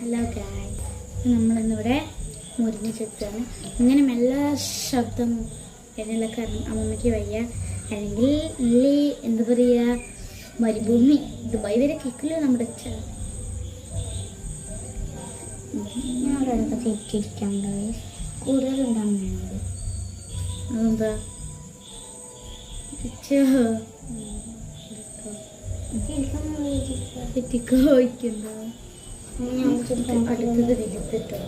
Hello guys, നമ്മളിന്നിവിടെ മുരിഞ്ഞ ചെത്താണ്. ഇങ്ങനെ മെല്ലെ ശബ്ദം എന്നുള്ള കാരണം അമ്മമ്മയ്ക്ക് വയ്യ. അല്ലെങ്കിൽ എന്താ പറയുക, മരുഭൂമി ദുബായ് വരെ കേൾക്കില്ല നമ്മുടെ ഞാനവിടെ തെറ്റിരിക്കാണ്ട് കൂടുതലുണ്ടാകുന്നുണ്ട്. അതെന്താ തെറ്റിക്കോയിക്കണ്ടോ? അടുത്തത് വലുത്തിട്ടോ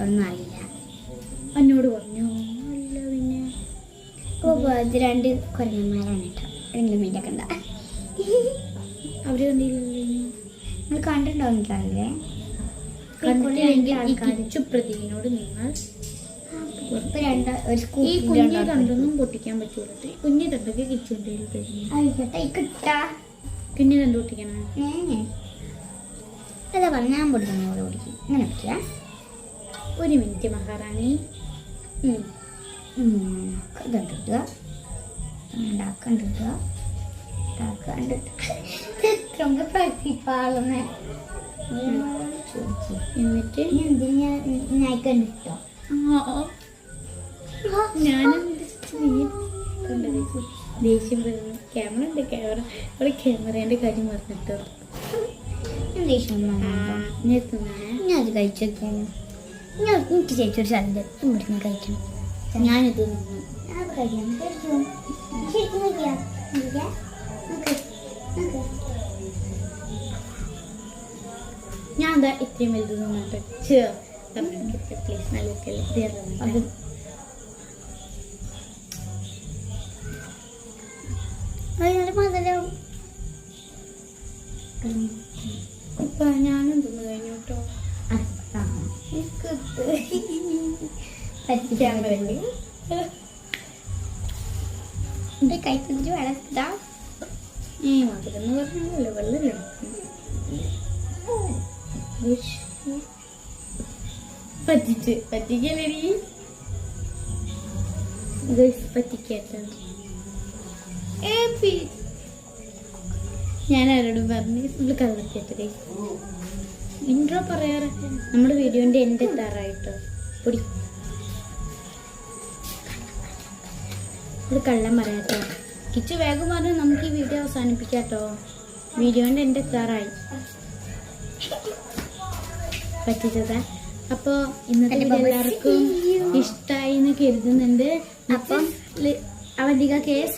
ഒന്നും അറിയില്ല. എന്നോട് പറഞ്ഞോ? അല്ല പിന്നെ ഇത് രണ്ട് കുരങ്ങന്മാരാണ് കേട്ടോ. എങ്കിലും മീനൊക്കെ ഉണ്ടാ അവര് കണ്ടില്ലല്ലോ. നിങ്ങൾ കണ്ടിട്ടുണ്ടാവില്ലേ? പ്രതിനോട് നിങ്ങൾ ഈ കുഞ്ഞി രണ്ടൊന്നും പൊട്ടിക്കാൻ പറ്റൂല. കുഞ്ഞി രണ്ടൊക്കെ കിച്ചുണ്ട് കുഞ്ഞി രണ്ട് പൊട്ടിക്കണം. അതാ പറഞ്ഞ ഞാൻ പൊടിക്കുന്ന പോലെ പൊടിക്കും. ഇങ്ങനെ പൊടിക്കാം. ഒരു മിനിറ്റ് മഹാറാണി. ഇതുണ്ടിട്ടുക ഉണ്ടാക്കണ്ടിട്ടുക എന്നിട്ട് ഞായിക്കണ്ടിട്ടോ ദേഷ്യം വരുന്നു. ക്യാമറ ഉണ്ട്, അവിടെ ക്യാമറേന്റെ കാര്യം പറഞ്ഞിട്ടോ. ഞാൻ അത് കഴിച്ചൊക്കെയാണ്. എനിക്ക് ചേച്ചൊരു സ്ഥലത്ത് ഇവിടുന്ന് കഴിക്കണം. ഞാനിത് നിന്നു ഞാൻ എന്താ ഇത്രയും വലുത് നിന്നിട്ട് പ്ലീസ് നല്ല അത് ഇപ്പൊ ഞാനും തിന്നു കഴിഞ്ഞു കേട്ടോ. കൈപ്പിടിച്ച് വളർത്താ മധുരെന്ന് പറഞ്ഞാലല്ലോ വെള്ളം പറ്റിക്കല്ലേ പറ്റിക്കാത്ത. ഞാൻ ആരോടും പറഞ്ഞു ഫുള്ള് കള്ളത്തിട്ടേ. ഇൻട്രോ പറയാറ് നമ്മുടെ വീഡിയോന്റെ എൻ്റെ എത്താറായിട്ടോ. പൊടി ഒരു കള്ളം പറയാട്ടോ. കിച്ചു വേഗം പറഞ്ഞു നമുക്ക് ഈ വീഡിയോ അവസാനിപ്പിക്കാട്ടോ. വീഡിയോന്റെ എൻ്റെ എത്താറായി. പറ്റിച്ചതാ. അപ്പോൾ ഇന്നത്തെ എല്ലാവർക്കും ഇഷ്ടമായി എന്ന് കരുതുന്നുണ്ട്. അപ്പം അവധിക കേസ്